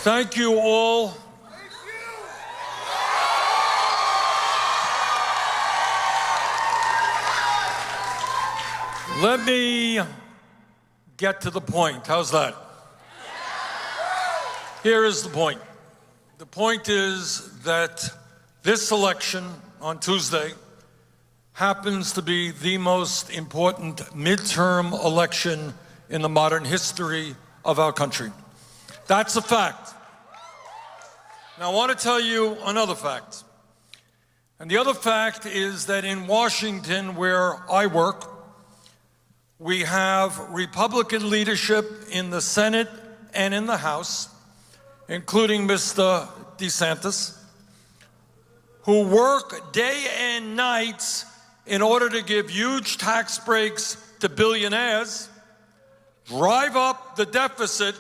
Thank you all. Let me get to the point. How's that? Here is the point. The point is that this election on Tuesday happens to be the most important midterm election in the modern history of our country. That's a fact. Now, I want to tell you another fact. And the other fact is that in Washington, where I work, we have Republican leadership in the Senate and in the House, including Mr. DeSantis, who work day and night in order to give huge tax breaks to billionaires, drive up the deficit,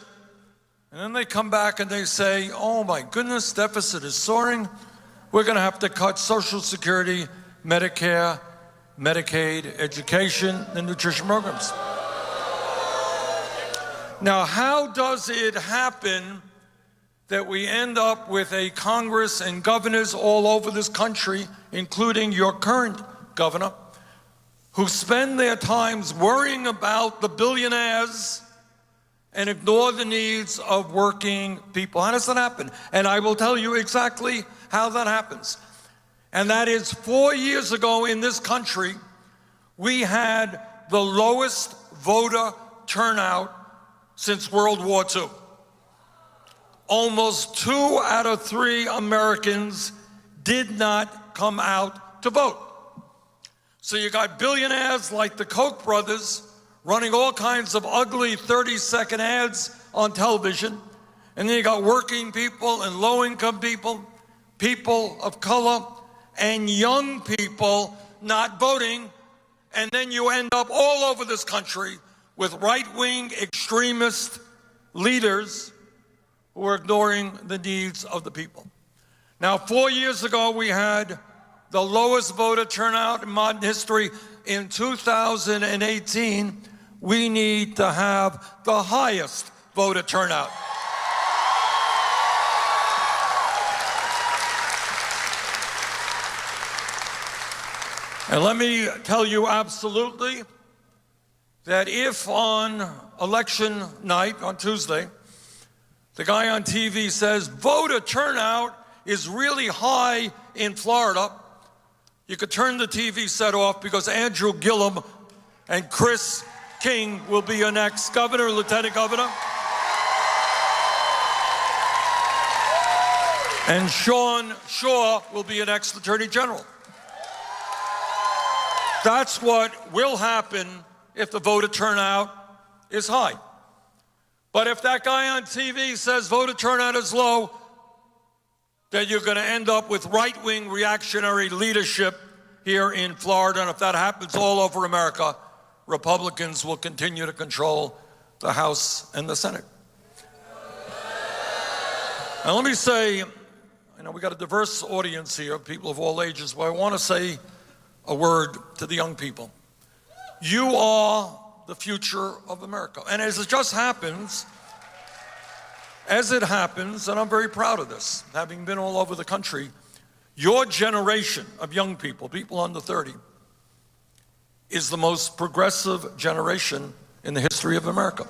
and then they come back and they say, oh my goodness, deficit is soaring. We're going to have to cut Social Security, Medicare, Medicaid, education, and nutrition programs. Now, how does it happen that we end up with a Congress and governors all over this country, including your current governor, who spend their times worrying about the billionaires and ignore the needs of working people? How does that happen? And I will tell you exactly how that happens. And that is 4 years ago in this country, we had the lowest voter turnout since World War II. Almost 2 out of 3 Americans did not come out to vote. So you got billionaires like the Koch brothers running all kinds of ugly 30-second ads on television. And then you got working people and low-income people, people of color, and young people not voting. And then you end up all over this country with right-wing extremist leaders who are ignoring the needs of the people. Now, 4 years ago, we had the lowest voter turnout in modern history. In 2018, we need to have the highest voter turnout. And let me tell you absolutely that if on election night, on Tuesday, the guy on TV says voter turnout is really high in Florida, you could turn the TV set off, because Andrew Gillum and Chris King will be your next governor, lieutenant governor. And Sean Shaw will be your next attorney general. That's what will happen if the voter turnout is high. But if that guy on TV says voter turnout is low, then you're going to end up with right-wing reactionary leadership here in Florida. And if that happens all over America, Republicans will continue to control the House and the Senate. Now, let me say, I know we got a diverse audience here, people of all ages, but I want to say a word to the young people. You are the future of America. And as it just happens, and I'm very proud of this, having been all over the country, your generation of young people, people under 30, is the most progressive generation in the history of America.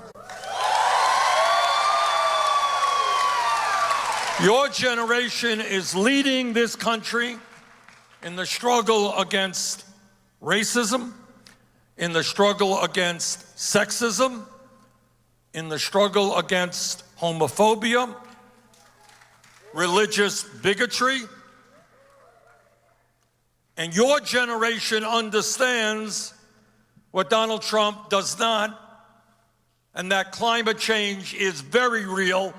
Your generation is leading this country in the struggle against racism, in the struggle against sexism, in the struggle against homophobia, religious bigotry. And your generation understands what Donald Trump does not, and that climate change is very real.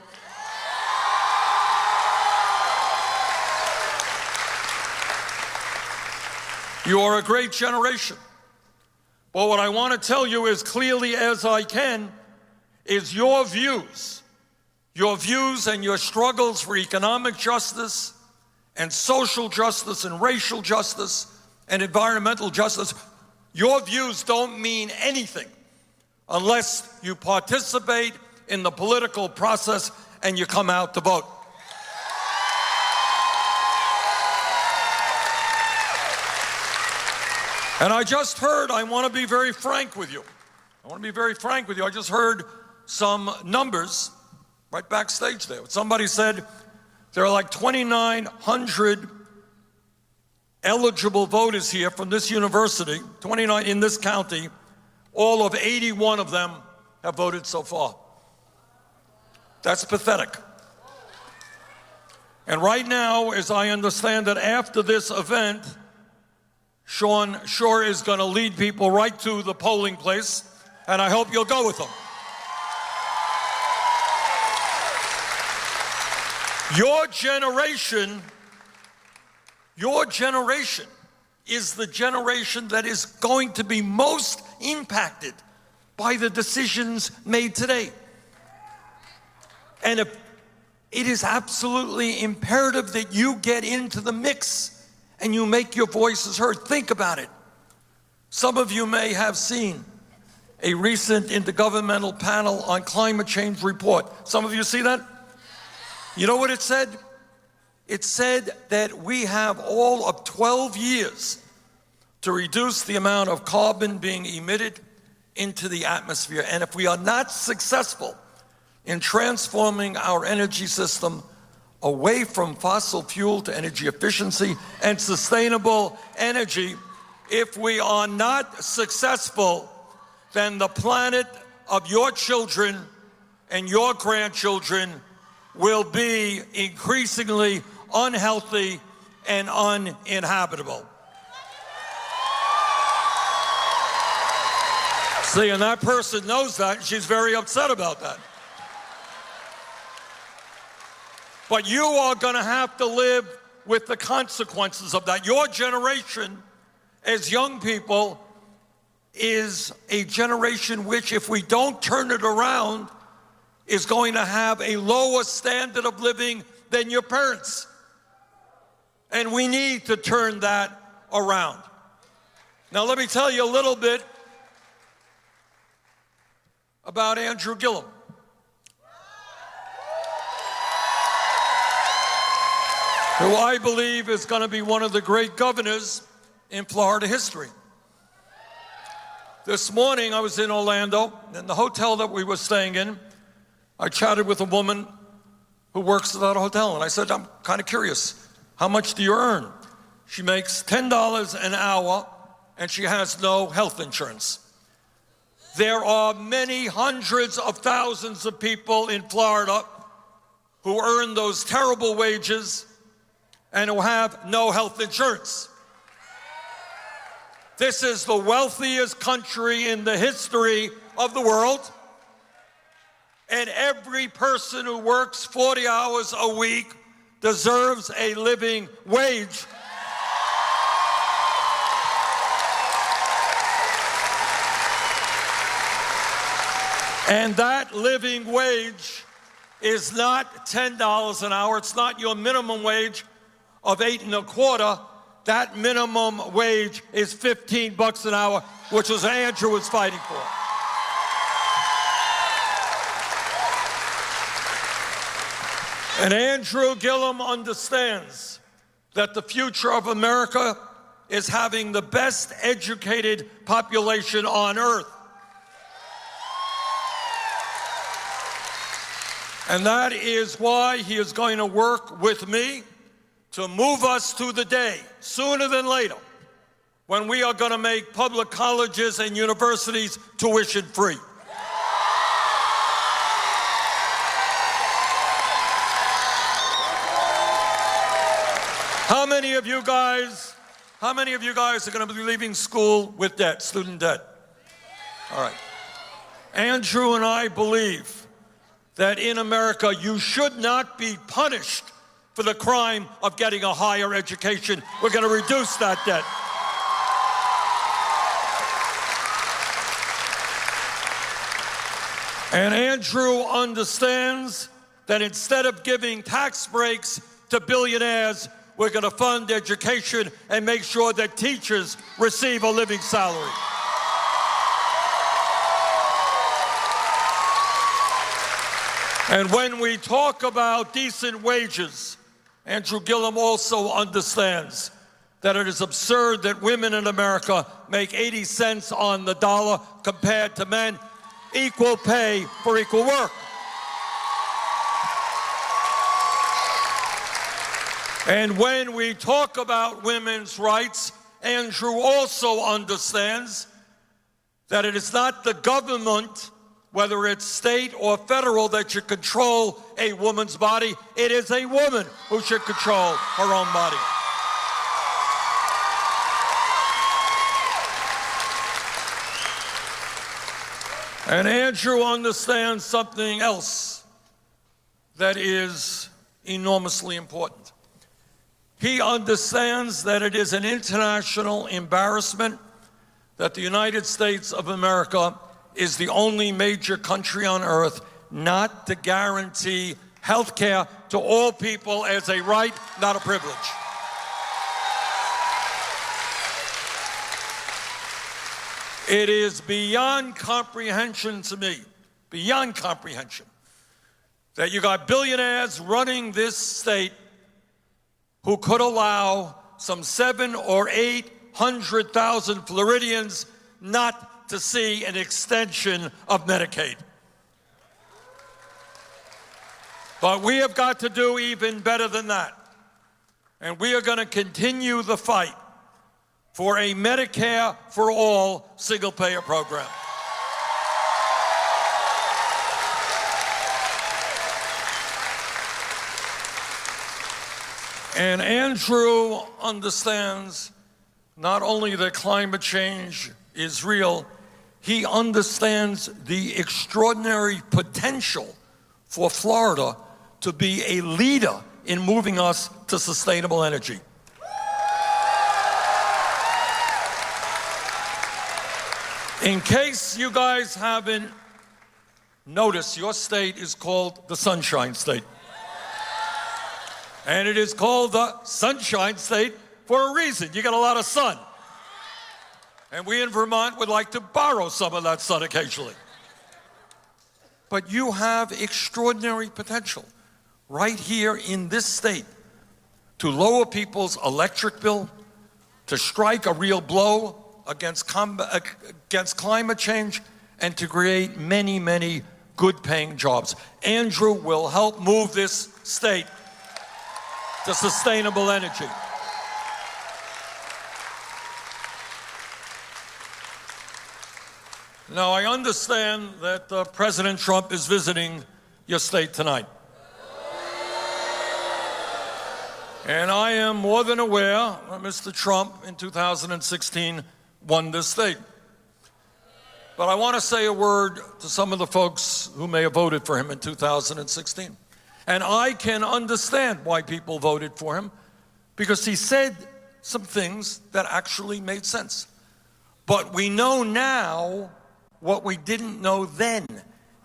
You are a great generation. But what I want to tell you as clearly as I can is your views and your struggles for economic justice and social justice and racial justice and environmental justice, your views don't mean anything unless you participate in the political process and you come out to vote. And I just heard, I want to be very frank with you. I just heard some numbers right backstage there. Somebody said there are like 2,900 eligible voters here from this university, 29 in this county. All of 81 of them have voted so far. That's pathetic. And right now, as I understand that after this event, Sean Shore is going to lead people right to the polling place, and I hope you'll go with him. Your generation is the generation that is going to be most impacted by the decisions made today. And it is absolutely imperative that you get into the mix and you make your voices heard. Think about it. Some of you may have seen a recent Intergovernmental Panel on Climate Change report. Some of you see that? You know what it said? It said that we have all of 12 years to reduce the amount of carbon being emitted into the atmosphere. And if we are not successful in transforming our energy system away from fossil fuel to energy efficiency and sustainable energy, if we are not successful, then the planet of your children and your grandchildren will be increasingly unhealthy and uninhabitable. See, and that person knows that, and she's very upset about that. But you are going to have to live with the consequences of that. Your generation, as young people, is a generation which, if we don't turn it around, is going to have a lower standard of living than your parents. And we need to turn that around. Now, let me tell you a little bit about Andrew Gillum. Who I believe is going to be one of the great governors in Florida history. This morning I was in Orlando, in the hotel that we were staying in. I chatted with a woman who works at that hotel, and I said, I'm kind of curious, how much do you earn? She makes $10 an hour, and she has no health insurance. There are many hundreds of thousands of people in Florida who earn those terrible wages and who have no health insurance. This is the wealthiest country in the history of the world. And every person who works 40 hours a week deserves a living wage. And that living wage is not $10 an hour. It's not your minimum wage of $8.25. That minimum wage is $15 an hour, which is what Andrew was fighting for. And Andrew Gillum understands that the future of America is having the best educated population on earth. And that is why he is going to work with me to move us to the day, sooner than later, when we are going to make public colleges and universities tuition free. How many of you guys are going to be leaving school with debt, student debt? All right. Andrew and I believe that in America you should not be punished for the crime of getting a higher education. We're going to reduce that debt. And Andrew understands that instead of giving tax breaks to billionaires, we're going to fund education and make sure that teachers receive a living salary. And when we talk about decent wages, Andrew Gillum also understands that it is absurd that women in America make 80 cents on the dollar compared to men. Equal pay for equal work. And when we talk about women's rights, Andrew also understands that it is not the government, whether it's state or federal, that should control a woman's body. It is a woman who should control her own body. And Andrew understands something else that is enormously important. He understands that it is an international embarrassment that the United States of America is the only major country on earth not to guarantee health care to all people as a right, not a privilege. It is beyond comprehension to me, beyond comprehension, that you got billionaires running this state who could allow some 700,000 or 800,000 Floridians not to see an extension of Medicaid. But we have got to do even better than that. And we are going to continue the fight for a Medicare for all single-payer program. And Andrew understands not only that climate change is real, he understands the extraordinary potential for Florida to be a leader in moving us to sustainable energy. In case you guys haven't noticed, your state is called the Sunshine State. And it is called the Sunshine State for a reason. You got a lot of sun. And we in Vermont would like to borrow some of that sun occasionally. But you have extraordinary potential right here in this state to lower people's electric bill, to strike a real blow against climate change, and to create many, many good-paying jobs. Andrew will help move this state to sustainable energy. Now, I understand that President Trump is visiting your state tonight. And I am more than aware that Mr. Trump in 2016 won this state. But I want to say a word to some of the folks who may have voted for him in 2016. And I can understand why people voted for him, because he said some things that actually made sense. But we know now what we didn't know then,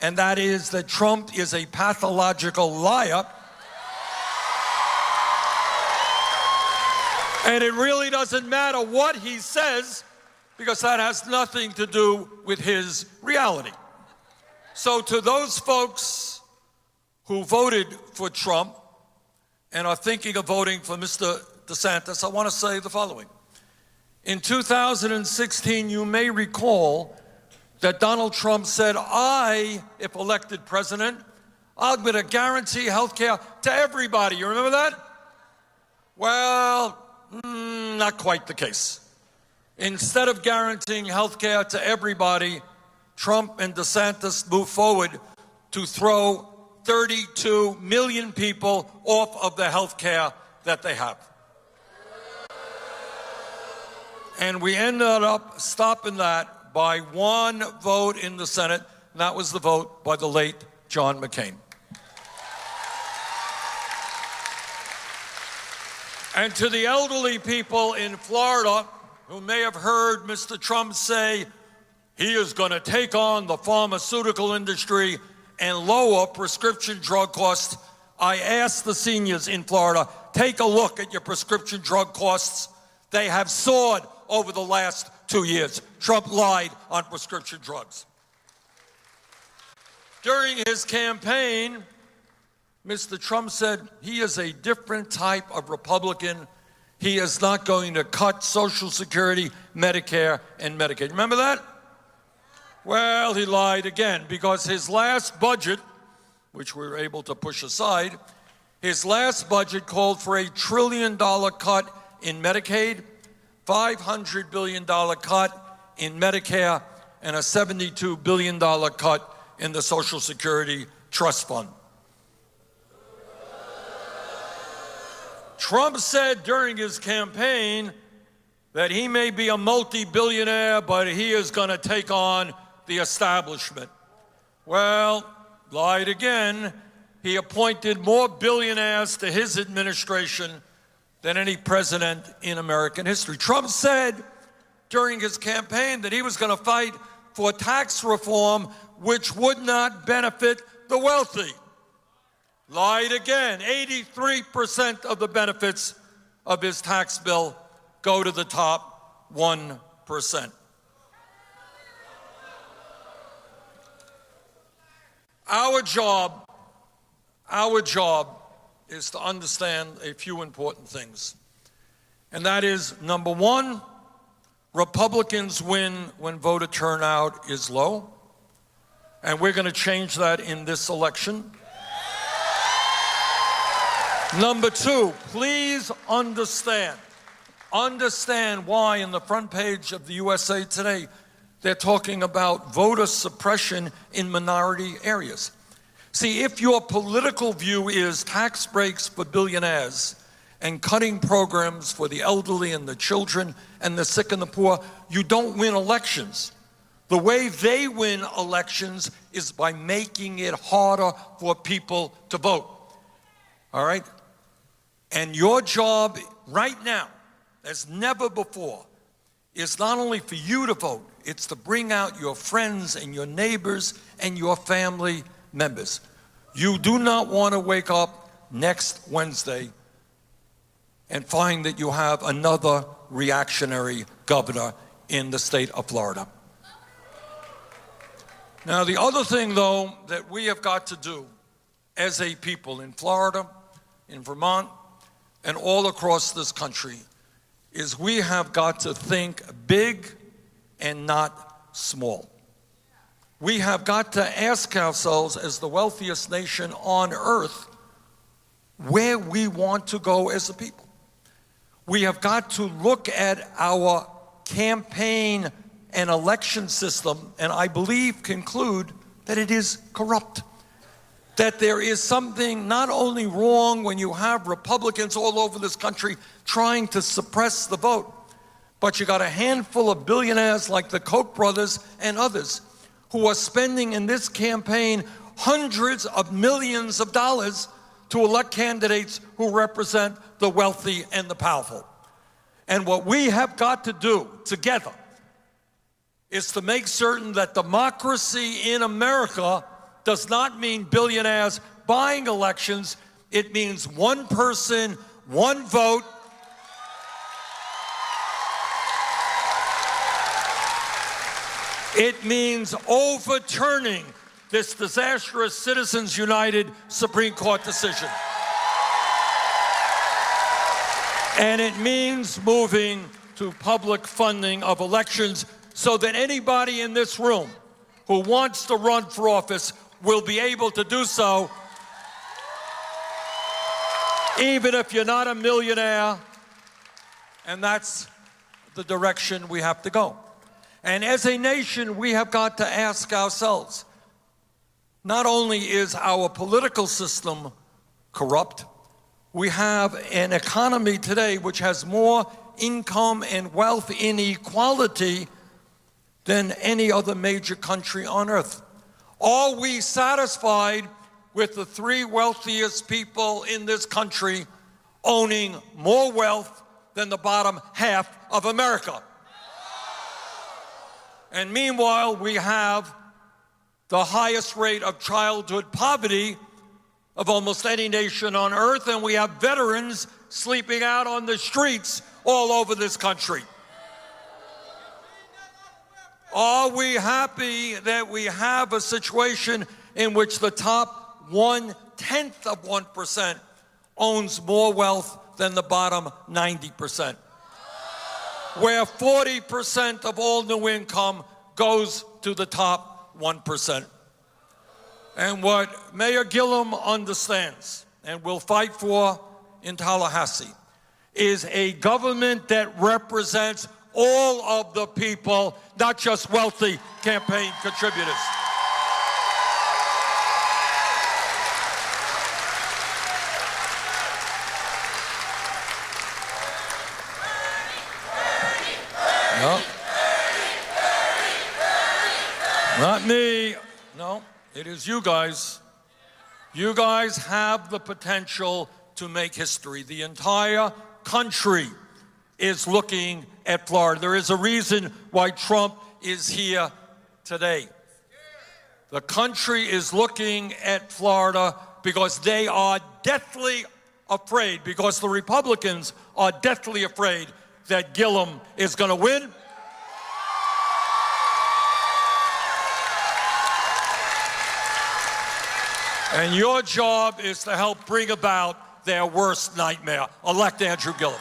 and that is that Trump is a pathological liar. And it really doesn't matter what he says, because that has nothing to do with his reality. So to those folks who voted for Trump and are thinking of voting for Mr. DeSantis, I want to say the following. In 2016, you may recall that Donald Trump said, if elected president, I'm going to guarantee health care to everybody. You remember that? Well, not quite the case. Instead of guaranteeing health care to everybody, Trump and DeSantis moved forward to throw 32 million people off of the health care that they have. And we ended up stopping that by one vote in the Senate, and that was the vote by the late John McCain. And to the elderly people in Florida who may have heard Mr. Trump say he is going to take on the pharmaceutical industry and lower prescription drug costs, I asked the seniors in Florida, take a look at your prescription drug costs. They have soared over the last 2 years. Trump lied on prescription drugs. During his campaign, Mr. Trump said he is a different type of Republican. He is not going to cut Social Security, Medicare, and Medicaid. Remember that? Well, he lied again, because his last budget, which we were able to push aside, his last budget called for a $1 trillion cut in Medicaid, $500 billion cut in Medicare, and a $72 billion cut in the Social Security Trust Fund. Trump said during his campaign that he may be a multi-billionaire, but he is going to take on the establishment. Well, lied again. He appointed more billionaires to his administration than any president in American history. Trump said during his campaign that he was going to fight for tax reform which would not benefit the wealthy. Lied again. 83% of the benefits of his tax bill go to the top 1%. Our job is to understand a few important things. And that is, number one, Republicans win when voter turnout is low. And we're going to change that in this election. Number two, please understand why in the front page of the USA Today they're talking about voter suppression in minority areas. See, if your political view is tax breaks for billionaires and cutting programs for the elderly and the children and the sick and the poor, you don't win elections. The way they win elections is by making it harder for people to vote. All right? And your job right now, as never before, is not only for you to vote, it's to bring out your friends and your neighbors and your family members. You do not want to wake up next Wednesday and find that you have another reactionary governor in the state of Florida. Now, the other thing, though, that we have got to do as a people in Florida, in Vermont, and all across this country is we have got to think big and not small. We have got to ask ourselves, as the wealthiest nation on earth, where we want to go as a people. We have got to look at our campaign and election system, and I believe conclude that it is corrupt. That there is something not only wrong when you have Republicans all over this country trying to suppress the vote, but you got a handful of billionaires like the Koch brothers and others who are spending in this campaign hundreds of millions of dollars to elect candidates who represent the wealthy and the powerful. And what we have got to do together is to make certain that democracy in America does not mean billionaires buying elections. It means one person, one vote. It means overturning this disastrous Citizens United Supreme Court decision. And it means moving to public funding of elections so that anybody in this room who wants to run for office will be able to do so, even if you're not a millionaire. And that's the direction we have to go. And as a nation, we have got to ask ourselves, not only is our political system corrupt, we have an economy today which has more income and wealth inequality than any other major country on earth. Are we satisfied with the three wealthiest people in this country owning more wealth than the bottom half of America? And meanwhile, we have the highest rate of childhood poverty of almost any nation on earth, and we have veterans sleeping out on the streets all over this country. Are we happy that we have a situation in which the top 1/10 1/10 of 1% owns more wealth than the bottom 90%. Where 40% of all new income goes to the top 1%. And what Mayor Gillum understands and will fight for in Tallahassee is a government that represents all of the people, not just wealthy campaign contributors. No. Not me. No, it is you guys. You guys have the potential to make history. The entire country is looking at Florida. There is a reason why Trump is here today. The country is looking at Florida because they are deathly afraid, because the Republicans are deathly afraid that Gillum is going to win. And your job is to help bring about their worst nightmare. Elect Andrew Gillum.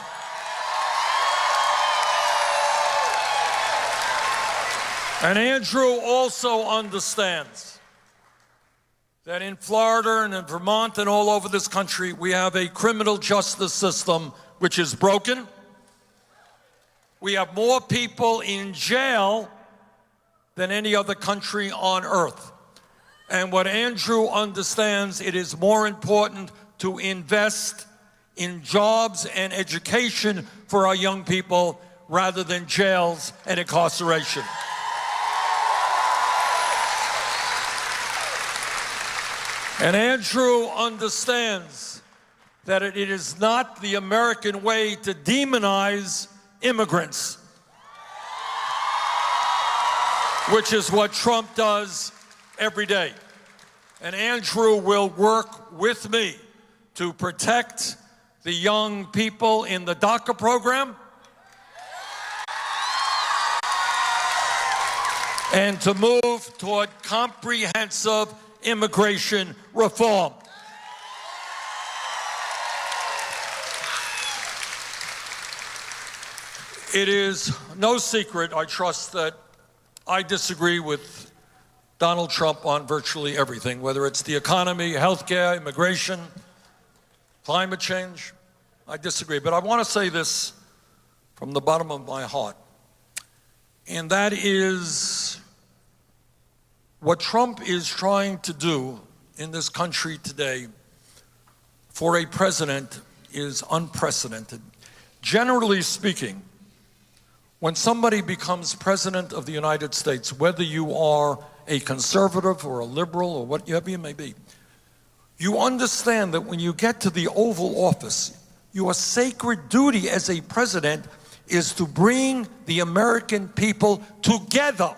And Andrew also understands that in Florida and in Vermont and all over this country, we have a criminal justice system which is broken. We have more people in jail than any other country on earth. And what Andrew understands, it is more important to invest in jobs and education for our young people rather than jails and incarceration. And Andrew understands that it is not the American way to demonize immigrants, which is what Trump does every day. And Andrew will work with me to protect the young people in the DACA program and to move toward comprehensive immigration reform. It is no secret, I trust, that I disagree with Donald Trump on virtually everything, whether it's the economy, healthcare, immigration, climate change. I disagree. But I want to say this from the bottom of my heart, and that is what Trump is trying to do in this country today for a president is unprecedented. Generally speaking, when somebody becomes president of the United States, whether you are a conservative or a liberal or whatever you may be, you understand that when you get to the Oval Office, your sacred duty as a president is to bring the American people together.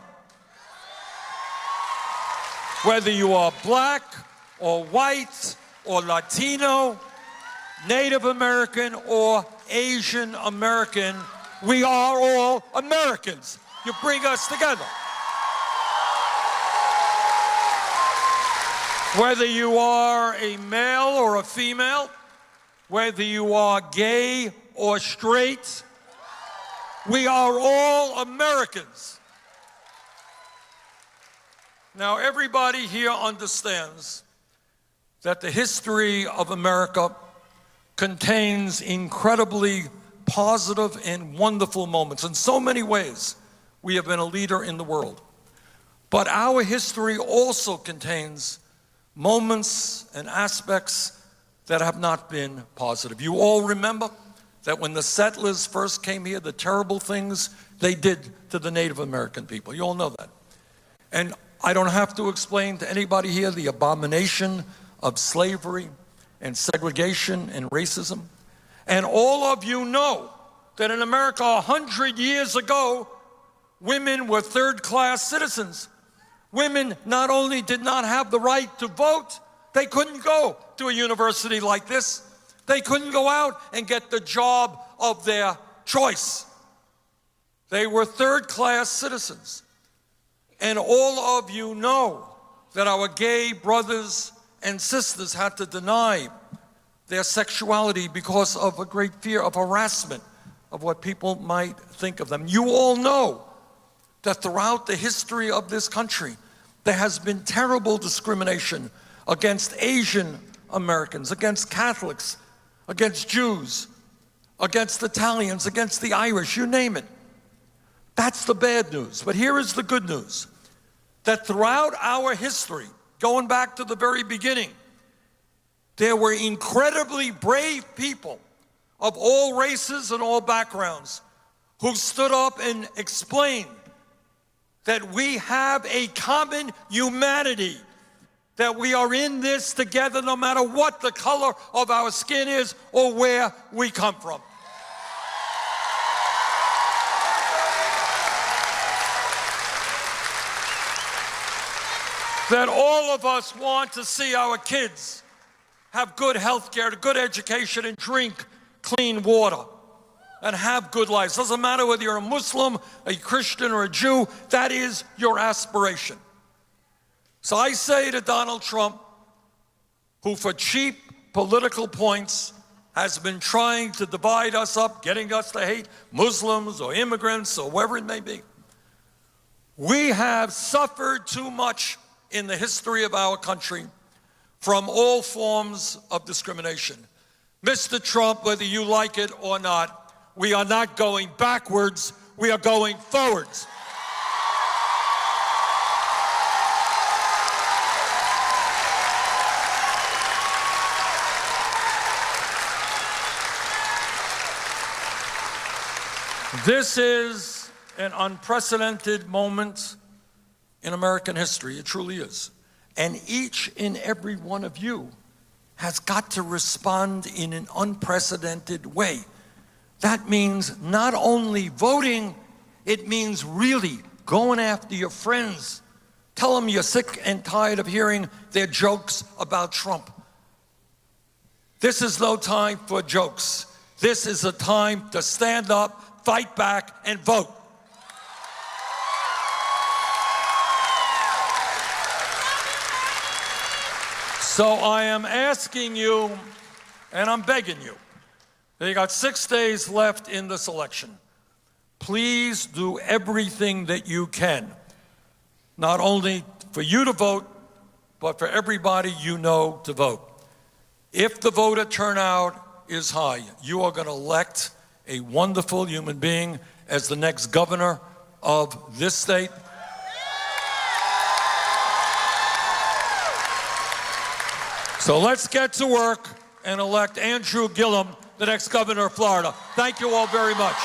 Whether you are black or white or Latino, Native American or Asian American, we are all Americans. You bring us together. Whether you are a male or a female, whether you are gay or straight, we are all Americans. Now, everybody here understands that the history of America contains incredibly positive and wonderful moments. In so many ways, we have been a leader in the world. But our history also contains moments and aspects that have not been positive. You all remember that when the settlers first came here, the terrible things they did to the Native American people. You all know that. And I don't have to explain to anybody here the abomination of slavery and segregation and racism. And all of you know that in America 100 years ago, women were third-class citizens. Women not only did not have the right to vote, they couldn't go to a university like this. They couldn't go out and get the job of their choice. They were third-class citizens. And all of you know that our gay brothers and sisters had to deny their sexuality because of a great fear of harassment, of what people might think of them. You all know that throughout the history of this country, there has been terrible discrimination against Asian Americans, against Catholics, against Jews, against Italians, against the Irish, you name it. That's the bad news. But here is the good news, that throughout our history, going back to the very beginning, there were incredibly brave people of all races and all backgrounds who stood up and explained that we have a common humanity, that we are in this together no matter what the color of our skin is or where we come from. That all of us want to see our kids have good health care, good education, and drink clean water, and have good lives. Doesn't matter whether you're a Muslim, a Christian, or a Jew, that is your aspiration. So I say to Donald Trump, who for cheap political points has been trying to divide us up, getting us to hate Muslims or immigrants or whoever it may be, we have suffered too much in the history of our country from all forms of discrimination. Mr. Trump, whether you like it or not, we are not going backwards, we are going forwards. This is an unprecedented moment in American history. It truly is. And each and every one of you has got to respond in an unprecedented way. That means not only voting, it means really going after your friends. Tell them you're sick and tired of hearing their jokes about Trump. This is no time for jokes. This is a time to stand up, fight back, and vote. So I am asking you, and I'm begging you, you got 6 days left in this election. Please do everything that you can, not only for you to vote, but for everybody you know to vote. If the voter turnout is high, you are going to elect a wonderful human being as the next governor of this state. So let's get to work and elect Andrew Gillum, the next governor of Florida. Thank you all very much.